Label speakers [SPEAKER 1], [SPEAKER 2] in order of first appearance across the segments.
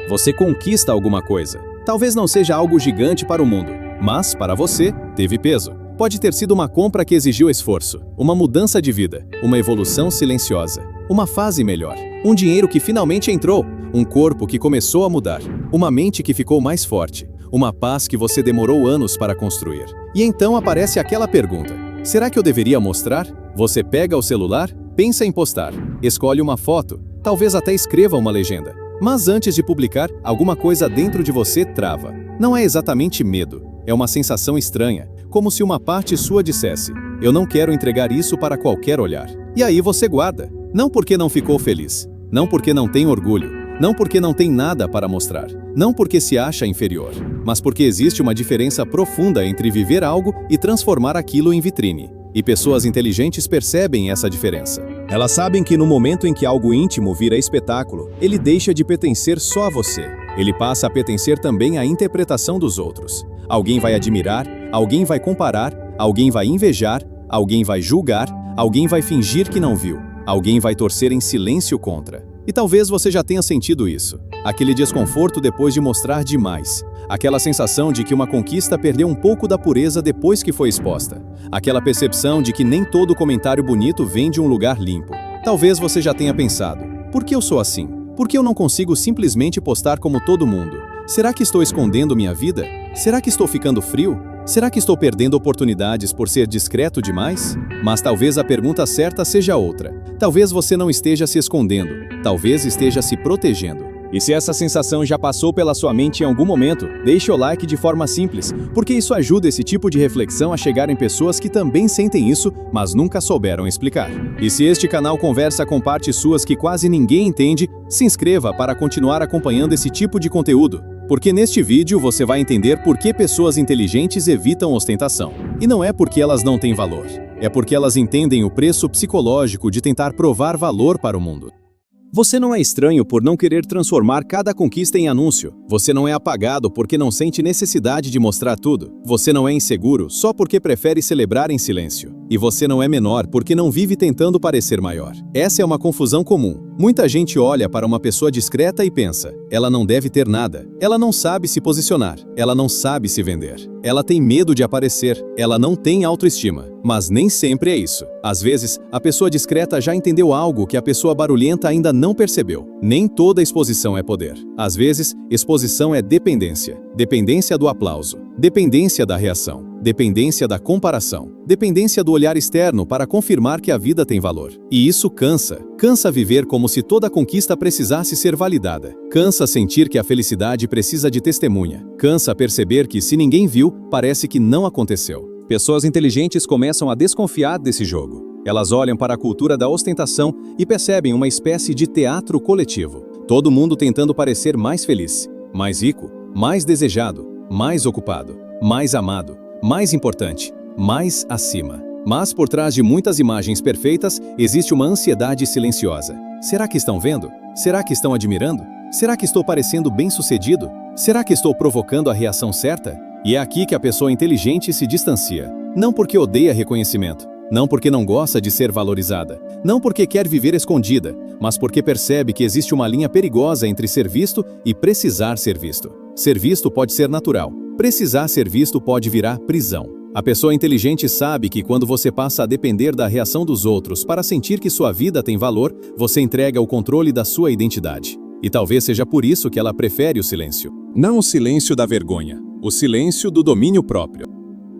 [SPEAKER 1] você conquista alguma coisa. Talvez não seja algo gigante para o mundo, mas, para você, teve peso. Pode ter sido uma compra que exigiu esforço, uma mudança de vida, uma evolução silenciosa, uma fase melhor, um dinheiro que finalmente entrou, um corpo que começou a mudar, uma mente que ficou mais forte, uma paz que você demorou anos para construir. E então aparece aquela pergunta: será que eu deveria mostrar? Você pega o celular, pensa em postar, escolhe uma foto, talvez até escreva uma legenda. Mas antes de publicar, alguma coisa dentro de você trava. Não é exatamente medo, é uma sensação estranha, como se uma parte sua dissesse: eu não quero entregar isso para qualquer olhar. E aí você guarda, não porque não ficou feliz, não porque não tem orgulho, não porque não tem nada para mostrar, não porque se acha inferior, mas porque existe uma diferença profunda entre viver algo e transformar aquilo em vitrine. E pessoas inteligentes percebem essa diferença. Elas sabem que no momento em que algo íntimo vira espetáculo, ele deixa de pertencer só a você. Ele passa a pertencer também à interpretação dos outros. Alguém vai admirar, alguém vai comparar, alguém vai invejar, alguém vai julgar, alguém vai fingir que não viu, alguém vai torcer em silêncio contra. E talvez você já tenha sentido isso. Aquele desconforto depois de mostrar demais. Aquela sensação de que uma conquista perdeu um pouco da pureza depois que foi exposta. Aquela percepção de que nem todo comentário bonito vem de um lugar limpo. Talvez você já tenha pensado: por que eu sou assim? Por que eu não consigo simplesmente postar como todo mundo? Será que estou escondendo minha vida? Será que estou ficando frio? Será que estou perdendo oportunidades por ser discreto demais? Mas talvez a pergunta certa seja outra. Talvez você não esteja se escondendo, talvez esteja se protegendo. E se essa sensação já passou pela sua mente em algum momento, deixe o like de forma simples, porque isso ajuda esse tipo de reflexão a chegar em pessoas que também sentem isso, mas nunca souberam explicar. E se este canal conversa com partes suas que quase ninguém entende, se inscreva para continuar acompanhando esse tipo de conteúdo. Porque neste vídeo você vai entender por que pessoas inteligentes evitam ostentação. E não é porque elas não têm valor, é porque elas entendem o preço psicológico de tentar provar valor para o mundo. Você não é estranho por não querer transformar cada conquista em anúncio. Você não é apagado porque não sente necessidade de mostrar tudo. Você não é inseguro só porque prefere celebrar em silêncio. E você não é menor porque não vive tentando parecer maior. Essa é uma confusão comum. Muita gente olha para uma pessoa discreta e pensa: ela não deve ter nada, ela não sabe se posicionar, ela não sabe se vender, ela tem medo de aparecer, ela não tem autoestima. Mas nem sempre é isso. Às vezes, a pessoa discreta já entendeu algo que a pessoa barulhenta ainda não percebeu. Nem toda exposição é poder. Às vezes, exposição é dependência. Dependência do aplauso, dependência da reação, dependência da comparação, dependência do olhar externo para confirmar que a vida tem valor. E isso cansa. Cansa viver como se toda conquista precisasse ser validada. Cansa sentir que a felicidade precisa de testemunha. Cansa perceber que, se ninguém viu, parece que não aconteceu. Pessoas inteligentes começam a desconfiar desse jogo. Elas olham para a cultura da ostentação e percebem uma espécie de teatro coletivo. Todo mundo tentando parecer mais feliz, mais rico, mais desejado, mais ocupado, mais amado, mais importante, mais acima. Mas por trás de muitas imagens perfeitas, existe uma ansiedade silenciosa. Será que estão vendo? Será que estão admirando? Será que estou parecendo bem-sucedido? Será que estou provocando a reação certa? E é aqui que a pessoa inteligente se distancia. Não porque odeia reconhecimento, não porque não gosta de ser valorizada, não porque quer viver escondida, mas porque percebe que existe uma linha perigosa entre ser visto e precisar ser visto. Ser visto pode ser natural, precisar ser visto pode virar prisão. A pessoa inteligente sabe que quando você passa a depender da reação dos outros para sentir que sua vida tem valor, você entrega o controle da sua identidade. E talvez seja por isso que ela prefere o silêncio. Não o silêncio da vergonha, o silêncio do domínio próprio.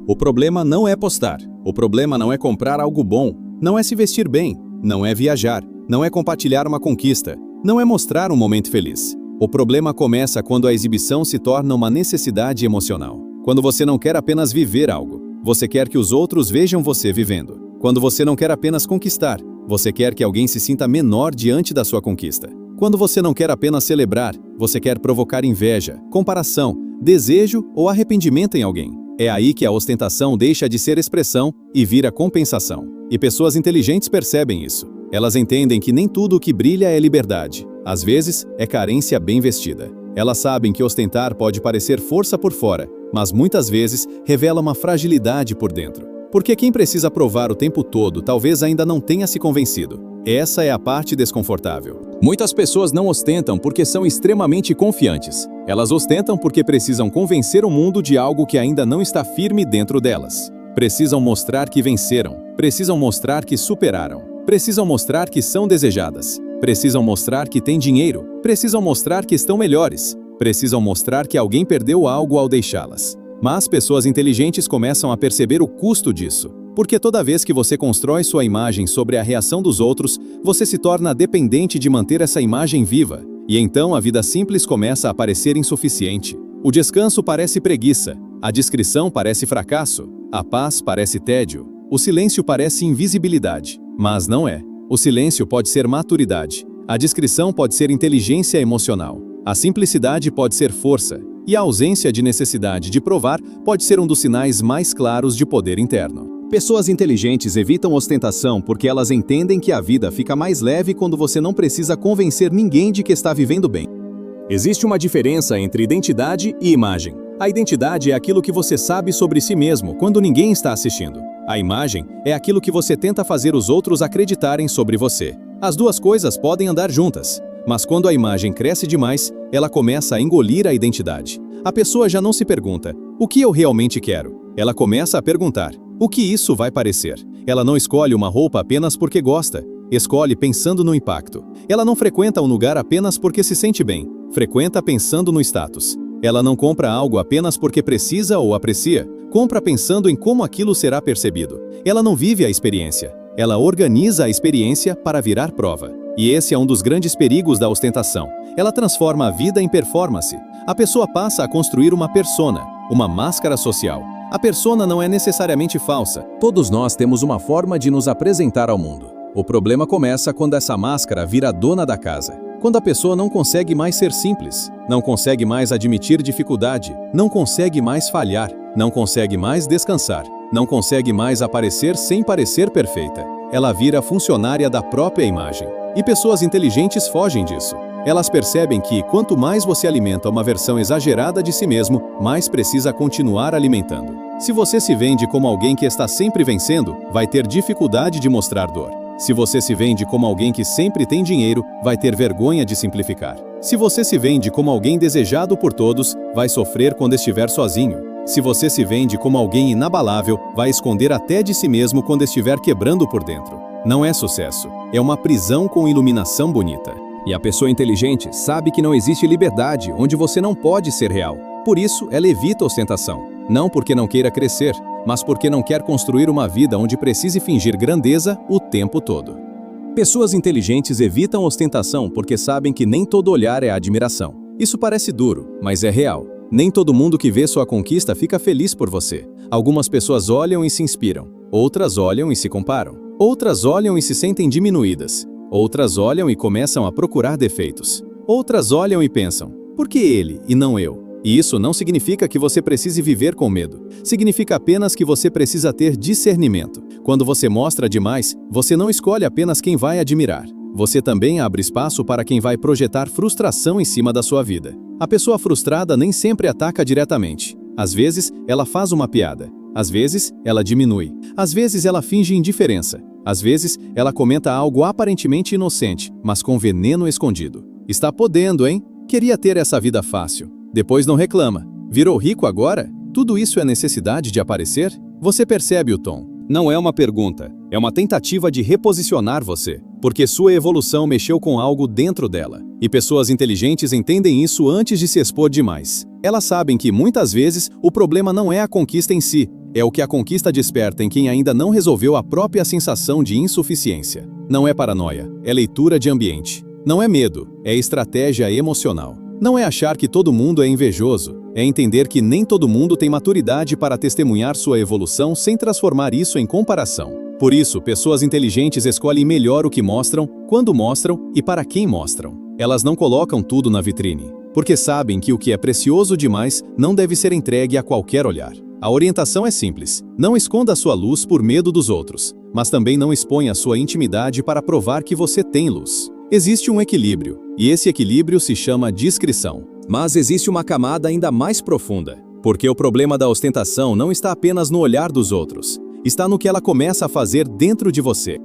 [SPEAKER 1] O problema não é postar, o problema não é comprar algo bom, não é se vestir bem, não é viajar, não é compartilhar uma conquista, não é mostrar um momento feliz. O problema começa quando a exibição se torna uma necessidade emocional. Quando você não quer apenas viver algo, você quer que os outros vejam você vivendo. Quando você não quer apenas conquistar, você quer que alguém se sinta menor diante da sua conquista. Quando você não quer apenas celebrar, você quer provocar inveja, comparação, desejo ou arrependimento em alguém. É aí que a ostentação deixa de ser expressão e vira compensação. E pessoas inteligentes percebem isso. Elas entendem que nem tudo o que brilha é liberdade. Às vezes, é carência bem vestida. Elas sabem que ostentar pode parecer força por fora, mas muitas vezes revela uma fragilidade por dentro. Porque quem precisa provar o tempo todo talvez ainda não tenha se convencido. Essa é a parte desconfortável. Muitas pessoas não ostentam porque são extremamente confiantes. Elas ostentam porque precisam convencer o mundo de algo que ainda não está firme dentro delas. Precisam mostrar que venceram. Precisam mostrar que superaram. Precisam mostrar que são desejadas. Precisam mostrar que têm dinheiro. Precisam mostrar que estão melhores. Precisam mostrar que alguém perdeu algo ao deixá-las. Mas pessoas inteligentes começam a perceber o custo disso. Porque toda vez que você constrói sua imagem sobre a reação dos outros, você se torna dependente de manter essa imagem viva. E então a vida simples começa a parecer insuficiente. O descanso parece preguiça. A discrição parece fracasso. A paz parece tédio. O silêncio parece invisibilidade. Mas não é. O silêncio pode ser maturidade. A discrição pode ser inteligência emocional. A simplicidade pode ser força. E a ausência de necessidade de provar pode ser um dos sinais mais claros de poder interno. Pessoas inteligentes evitam ostentação porque elas entendem que a vida fica mais leve quando você não precisa convencer ninguém de que está vivendo bem. Existe uma diferença entre identidade e imagem. A identidade é aquilo que você sabe sobre si mesmo quando ninguém está assistindo. A imagem é aquilo que você tenta fazer os outros acreditarem sobre você. As duas coisas podem andar juntas, mas quando a imagem cresce demais, ela começa a engolir a identidade. A pessoa já não se pergunta, o que eu realmente quero? Ela começa a perguntar, o que isso vai parecer? Ela não escolhe uma roupa apenas porque gosta, escolhe pensando no impacto. Ela não frequenta um lugar apenas porque se sente bem, frequenta pensando no status. Ela não compra algo apenas porque precisa ou aprecia, compra pensando em como aquilo será percebido. Ela não vive a experiência, ela organiza a experiência para virar prova. E esse é um dos grandes perigos da ostentação. Ela transforma a vida em performance. A pessoa passa a construir uma persona, uma máscara social. A persona não é necessariamente falsa. Todos nós temos uma forma de nos apresentar ao mundo. O problema começa quando essa máscara vira dona da casa. Quando a pessoa não consegue mais ser simples, não consegue mais admitir dificuldade, não consegue mais falhar, não consegue mais descansar, não consegue mais aparecer sem parecer perfeita. Ela vira funcionária da própria imagem. E pessoas inteligentes fogem disso. Elas percebem que, quanto mais você alimenta uma versão exagerada de si mesmo, mais precisa continuar alimentando. Se você se vende como alguém que está sempre vencendo, vai ter dificuldade de mostrar dor. Se você se vende como alguém que sempre tem dinheiro, vai ter vergonha de simplificar. Se você se vende como alguém desejado por todos, vai sofrer quando estiver sozinho. Se você se vende como alguém inabalável, vai esconder até de si mesmo quando estiver quebrando por dentro. Não é sucesso, é uma prisão com iluminação bonita. E a pessoa inteligente sabe que não existe liberdade onde você não pode ser real. Por isso, ela evita ostentação. Não porque não queira crescer, mas porque não quer construir uma vida onde precise fingir grandeza o tempo todo. Pessoas inteligentes evitam ostentação porque sabem que nem todo olhar é admiração. Isso parece duro, mas é real. Nem todo mundo que vê sua conquista fica feliz por você. Algumas pessoas olham e se inspiram. Outras olham e se comparam. Outras olham e se sentem diminuídas. Outras olham e começam a procurar defeitos. Outras olham e pensam, por que ele e não eu? E isso não significa que você precise viver com medo. Significa apenas que você precisa ter discernimento. Quando você mostra demais, você não escolhe apenas quem vai admirar. Você também abre espaço para quem vai projetar frustração em cima da sua vida. A pessoa frustrada nem sempre ataca diretamente. Às vezes, ela faz uma piada. Às vezes, ela diminui. Às vezes, ela finge indiferença. Às vezes, ela comenta algo aparentemente inocente, mas com veneno escondido. Está podendo, hein? Queria ter essa vida fácil. Depois não reclama. Virou rico agora? Tudo isso é necessidade de aparecer? Você percebe o tom. Não é uma pergunta, é uma tentativa de reposicionar você, porque sua evolução mexeu com algo dentro dela. E pessoas inteligentes entendem isso antes de se expor demais. Elas sabem que, muitas vezes, o problema não é a conquista em si, é o que a conquista desperta em quem ainda não resolveu a própria sensação de insuficiência. Não é paranoia, é leitura de ambiente. Não é medo, é estratégia emocional. Não é achar que todo mundo é invejoso, é entender que nem todo mundo tem maturidade para testemunhar sua evolução sem transformar isso em comparação. Por isso, pessoas inteligentes escolhem melhor o que mostram, quando mostram e para quem mostram. Elas não colocam tudo na vitrine, porque sabem que o que é precioso demais não deve ser entregue a qualquer olhar. A orientação é simples. Não esconda a sua luz por medo dos outros, mas também não exponha a sua intimidade para provar que você tem luz. Existe um equilíbrio, e esse equilíbrio se chama discrição. Mas existe uma camada ainda mais profunda, porque o problema da ostentação não está apenas no olhar dos outros, está no que ela começa a fazer dentro de você.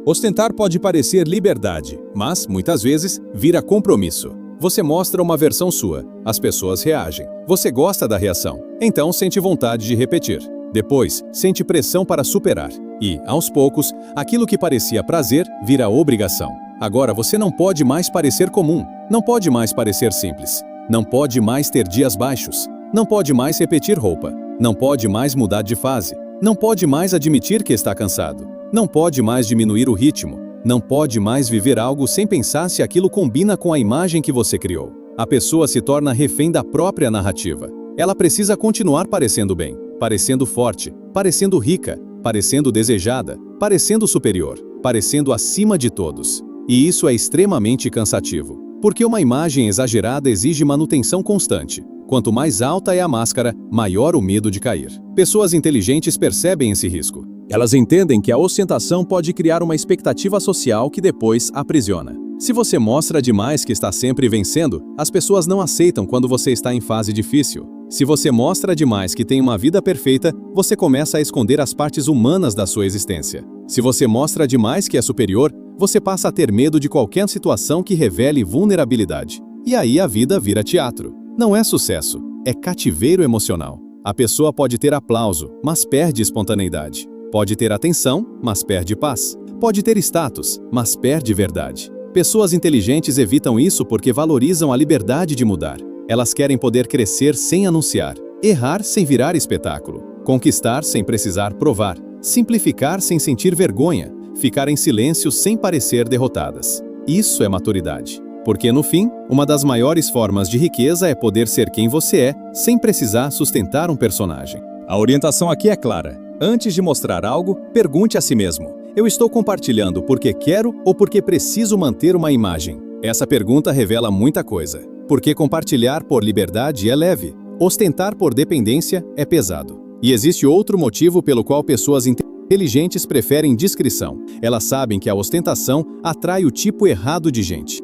[SPEAKER 1] Ostentar pode parecer liberdade, mas, muitas vezes, vira compromisso. Você mostra uma versão sua, as pessoas reagem. Você gosta da reação, então sente vontade de repetir. Depois, sente pressão para superar. E, aos poucos, aquilo que parecia prazer vira obrigação. Agora você não pode mais parecer comum, não pode mais parecer simples, não pode mais ter dias baixos, não pode mais repetir roupa, não pode mais mudar de fase, não pode mais admitir que está cansado, não pode mais diminuir o ritmo, não pode mais viver algo sem pensar se aquilo combina com a imagem que você criou. A pessoa se torna refém da própria narrativa. Ela precisa continuar parecendo bem, parecendo forte, parecendo rica, parecendo desejada, parecendo superior, parecendo acima de todos. E isso é extremamente cansativo, porque uma imagem exagerada exige manutenção constante. Quanto mais alta é a máscara, maior o medo de cair. Pessoas inteligentes percebem esse risco. Elas entendem que a ostentação pode criar uma expectativa social que depois aprisiona. Se você mostra demais que está sempre vencendo, as pessoas não aceitam quando você está em fase difícil. Se você mostra demais que tem uma vida perfeita, você começa a esconder as partes humanas da sua existência. Se você mostra demais que é superior, você passa a ter medo de qualquer situação que revele vulnerabilidade. E aí a vida vira teatro. Não é sucesso, é cativeiro emocional. A pessoa pode ter aplauso, mas perde espontaneidade. Pode ter atenção, mas perde paz. Pode ter status, mas perde verdade. Pessoas inteligentes evitam isso porque valorizam a liberdade de mudar. Elas querem poder crescer sem anunciar, errar sem virar espetáculo, conquistar sem precisar provar, simplificar sem sentir vergonha, ficar em silêncio sem parecer derrotadas. Isso é maturidade. Porque, no fim, uma das maiores formas de riqueza é poder ser quem você é, sem precisar sustentar um personagem. A orientação aqui é clara. Antes de mostrar algo, pergunte a si mesmo: eu estou compartilhando porque quero ou porque preciso manter uma imagem? Essa pergunta revela muita coisa. Porque compartilhar por liberdade é leve, ostentar por dependência é pesado. E existe outro motivo pelo qual pessoas inteligentes preferem discrição. Elas sabem que a ostentação atrai o tipo errado de gente.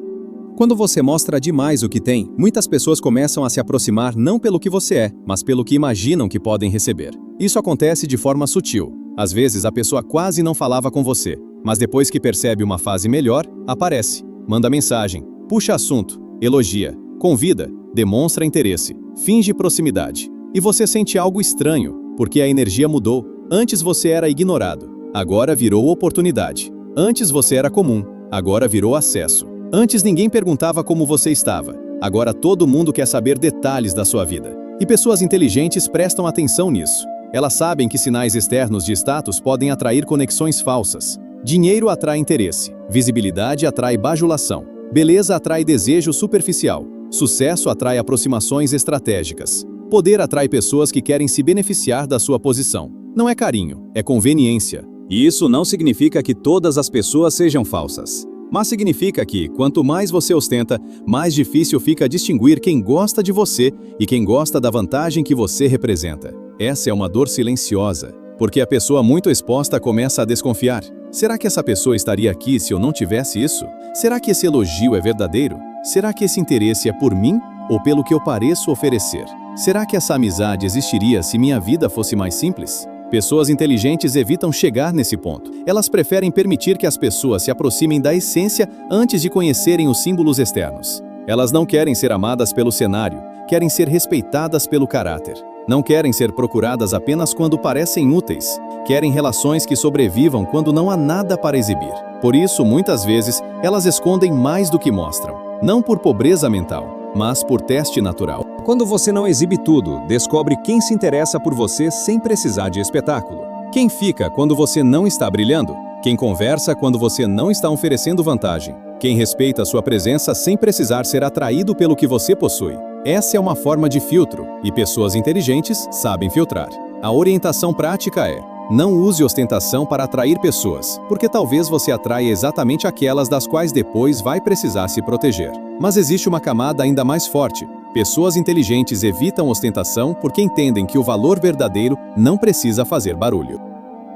[SPEAKER 1] Quando você mostra demais o que tem, muitas pessoas começam a se aproximar não pelo que você é, mas pelo que imaginam que podem receber. Isso acontece de forma sutil. Às vezes a pessoa quase não falava com você, mas depois que percebe uma fase melhor, aparece, manda mensagem, puxa assunto, elogia, convida, demonstra interesse, finge proximidade. E você sente algo estranho, porque a energia mudou. Antes você era ignorado, agora virou oportunidade. Antes você era comum, agora virou acesso. Antes ninguém perguntava como você estava, agora todo mundo quer saber detalhes da sua vida. E pessoas inteligentes prestam atenção nisso. Elas sabem que sinais externos de status podem atrair conexões falsas. Dinheiro atrai interesse, visibilidade atrai bajulação, beleza atrai desejo superficial, sucesso atrai aproximações estratégicas. Poder atrai pessoas que querem se beneficiar da sua posição. Não é carinho, é conveniência. E isso não significa que todas as pessoas sejam falsas. Mas significa que, quanto mais você ostenta, mais difícil fica distinguir quem gosta de você e quem gosta da vantagem que você representa. Essa é uma dor silenciosa, porque a pessoa muito exposta começa a desconfiar. Será que essa pessoa estaria aqui se eu não tivesse isso? Será que esse elogio é verdadeiro? Será que esse interesse é por mim ou pelo que eu pareço oferecer? Será que essa amizade existiria se minha vida fosse mais simples? Pessoas inteligentes evitam chegar nesse ponto. Elas preferem permitir que as pessoas se aproximem da essência antes de conhecerem os símbolos externos. Elas não querem ser amadas pelo cenário, querem ser respeitadas pelo caráter. Não querem ser procuradas apenas quando parecem úteis. Querem relações que sobrevivam quando não há nada para exibir. Por isso, muitas vezes, elas escondem mais do que mostram. Não por pobreza mental, mas por teste natural. Quando você não exibe tudo, descobre quem se interessa por você sem precisar de espetáculo. Quem fica quando você não está brilhando? Quem conversa quando você não está oferecendo vantagem? Quem respeita sua presença sem precisar ser atraído pelo que você possui? Essa é uma forma de filtro, e pessoas inteligentes sabem filtrar. A orientação prática é: não use ostentação para atrair pessoas, porque talvez você atraia exatamente aquelas das quais depois vai precisar se proteger. Mas existe uma camada ainda mais forte. Pessoas inteligentes evitam ostentação porque entendem que o valor verdadeiro não precisa fazer barulho.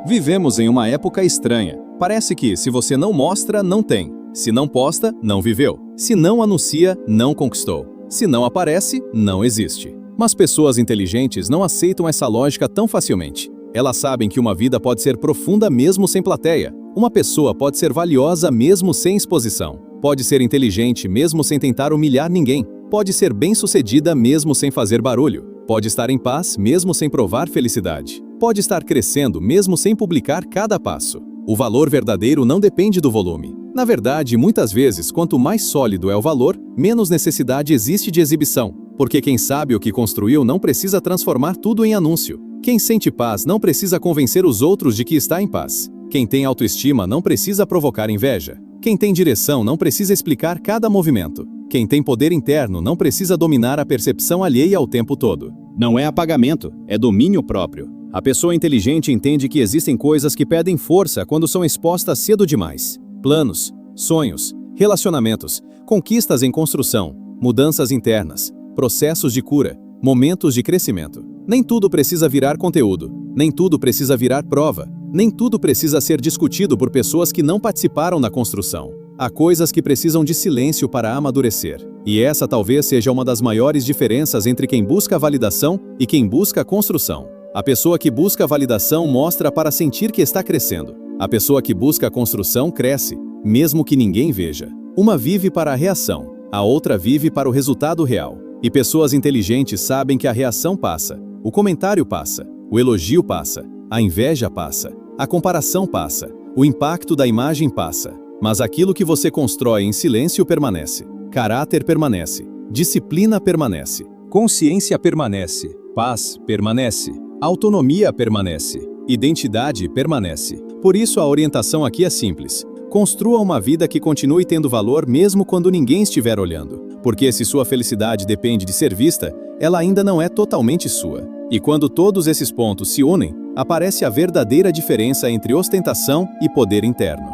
[SPEAKER 1] Vivemos em uma época estranha. Parece que, se você não mostra, não tem. Se não posta, não viveu. Se não anuncia, não conquistou. Se não aparece, não existe. Mas pessoas inteligentes não aceitam essa lógica tão facilmente. Elas sabem que uma vida pode ser profunda mesmo sem plateia. Uma pessoa pode ser valiosa mesmo sem exposição. Pode ser inteligente mesmo sem tentar humilhar ninguém. Pode ser bem-sucedida mesmo sem fazer barulho. Pode estar em paz mesmo sem provar felicidade. Pode estar crescendo mesmo sem publicar cada passo. O valor verdadeiro não depende do volume. Na verdade, muitas vezes, quanto mais sólido é o valor, menos necessidade existe de exibição. Porque quem sabe o que construiu não precisa transformar tudo em anúncio. Quem sente paz não precisa convencer os outros de que está em paz. Quem tem autoestima não precisa provocar inveja. Quem tem direção não precisa explicar cada movimento. Quem tem poder interno não precisa dominar a percepção alheia o tempo todo.
[SPEAKER 2] Não é apagamento, é domínio próprio. A pessoa inteligente entende que existem coisas que pedem força quando são expostas cedo demais. Planos, sonhos, relacionamentos, conquistas em construção, mudanças internas, processos de cura, momentos de crescimento. Nem tudo precisa virar conteúdo, nem tudo precisa virar prova, nem tudo precisa ser discutido por pessoas que não participaram da construção. Há coisas que precisam de silêncio para amadurecer. E essa talvez seja uma das maiores diferenças entre quem busca validação e quem busca construção. A pessoa que busca validação mostra para sentir que está crescendo. A pessoa que busca a construção cresce, mesmo que ninguém veja. Uma vive para a reação, a outra vive para o resultado real. E pessoas inteligentes sabem que a reação passa, o comentário passa, o elogio passa, a inveja passa, a comparação passa, o impacto da imagem passa. Mas aquilo que você constrói em silêncio permanece. Caráter permanece, disciplina permanece, consciência permanece, paz permanece, autonomia permanece, identidade permanece. Por isso a orientação aqui é simples. Construa uma vida que continue tendo valor mesmo quando ninguém estiver olhando. Porque se sua felicidade depende de ser vista, ela ainda não é totalmente sua. E quando todos esses pontos se unem, aparece a verdadeira diferença entre ostentação e poder interno.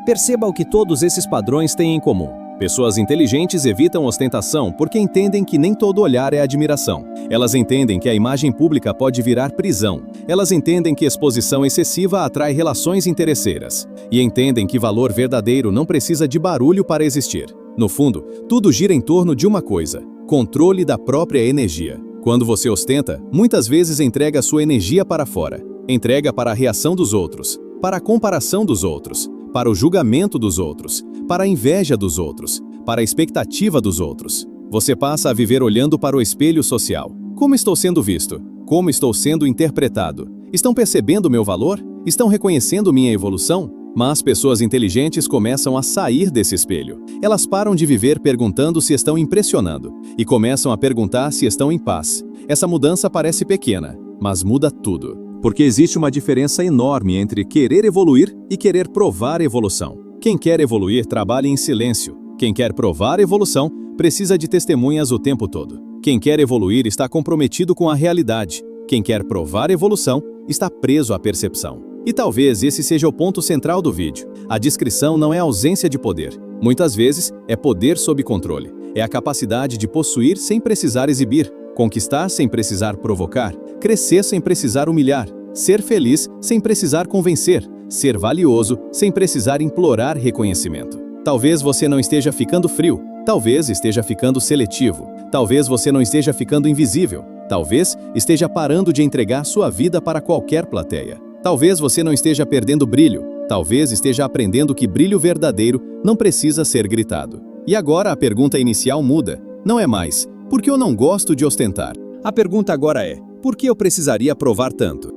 [SPEAKER 2] Perceba o que todos esses padrões têm em comum. Pessoas inteligentes evitam ostentação porque entendem que nem todo olhar é admiração. Elas entendem que a imagem pública pode virar prisão. Elas entendem que exposição excessiva atrai relações interesseiras. E entendem que valor verdadeiro não precisa de barulho para existir. No fundo, tudo gira em torno de uma coisa: controle da própria energia. Quando você ostenta, muitas vezes entrega sua energia para fora. Entrega para a reação dos outros, para a comparação dos outros, para o julgamento dos outros, para a inveja dos outros, para a expectativa dos outros. Você passa a viver olhando para o espelho social. Como estou sendo visto? Como estou sendo interpretado? Estão percebendo meu valor? Estão reconhecendo minha evolução? Mas pessoas inteligentes começam a sair desse espelho. Elas param de viver perguntando se estão impressionando e começam a perguntar se estão em paz. Essa mudança parece pequena, mas muda tudo. Porque existe uma diferença enorme entre querer evoluir e querer provar evolução. Quem quer evoluir trabalha em silêncio. Quem quer provar evolução precisa de testemunhas o tempo todo. Quem quer evoluir está comprometido com a realidade. Quem quer provar evolução está preso à percepção. E talvez esse seja o ponto central do vídeo. A discrição não é ausência de poder. Muitas vezes é poder sob controle. É a capacidade de possuir sem precisar exibir, conquistar sem precisar provocar, crescer sem precisar humilhar, ser feliz sem precisar convencer, ser valioso sem precisar implorar reconhecimento. Talvez você não esteja ficando frio, talvez esteja ficando seletivo, talvez você não esteja ficando invisível, talvez esteja parando de entregar sua vida para qualquer plateia. Talvez você não esteja perdendo brilho, talvez esteja aprendendo que brilho verdadeiro não precisa ser gritado. E agora a pergunta inicial muda. Não é mais, por que eu não gosto de ostentar? A pergunta agora é, por que eu precisaria provar tanto?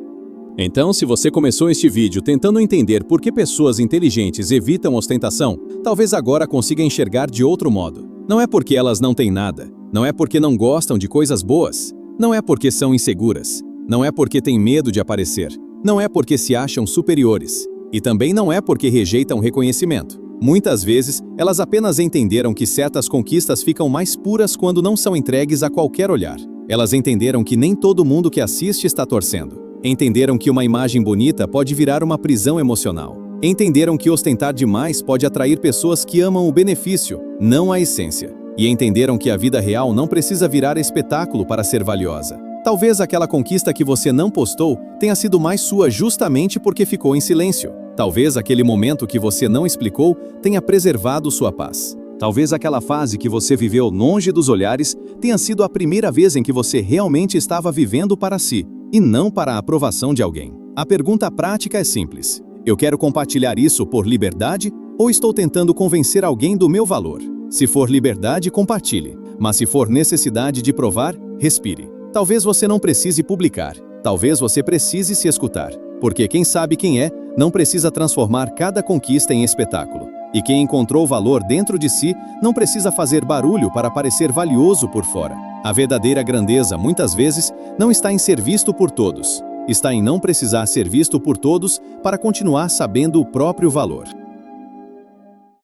[SPEAKER 2] Então, se você começou este vídeo tentando entender por que pessoas inteligentes evitam ostentação, talvez agora consiga enxergar de outro modo. Não é porque elas não têm nada, não é porque não gostam de coisas boas, não é porque são inseguras, não é porque têm medo de aparecer, não é porque se acham superiores, e também não é porque rejeitam reconhecimento. Muitas vezes, elas apenas entenderam que certas conquistas ficam mais puras quando não são entregues a qualquer olhar. Elas entenderam que nem todo mundo que assiste está torcendo. Entenderam que uma imagem bonita pode virar uma prisão emocional. Entenderam que ostentar demais pode atrair pessoas que amam o benefício, não a essência. E entenderam que a vida real não precisa virar espetáculo para ser valiosa. Talvez aquela conquista que você não postou tenha sido mais sua justamente porque ficou em silêncio. Talvez aquele momento que você não explicou tenha preservado sua paz. Talvez aquela fase que você viveu longe dos olhares tenha sido a primeira vez em que você realmente estava vivendo para si.
[SPEAKER 1] e não para a aprovação de alguém. A pergunta prática é simples: eu quero compartilhar isso por liberdade ou estou tentando convencer alguém do meu valor? Se for liberdade, compartilhe, mas se for necessidade de provar, respire. Talvez você não precise publicar, talvez você precise se escutar, porque quem sabe quem é, não precisa transformar cada conquista em espetáculo. E quem encontrou valor dentro de si não precisa fazer barulho para parecer valioso por fora. A verdadeira grandeza, muitas vezes, não está em ser visto por todos. Está em não precisar ser visto por todos para continuar sabendo o próprio valor.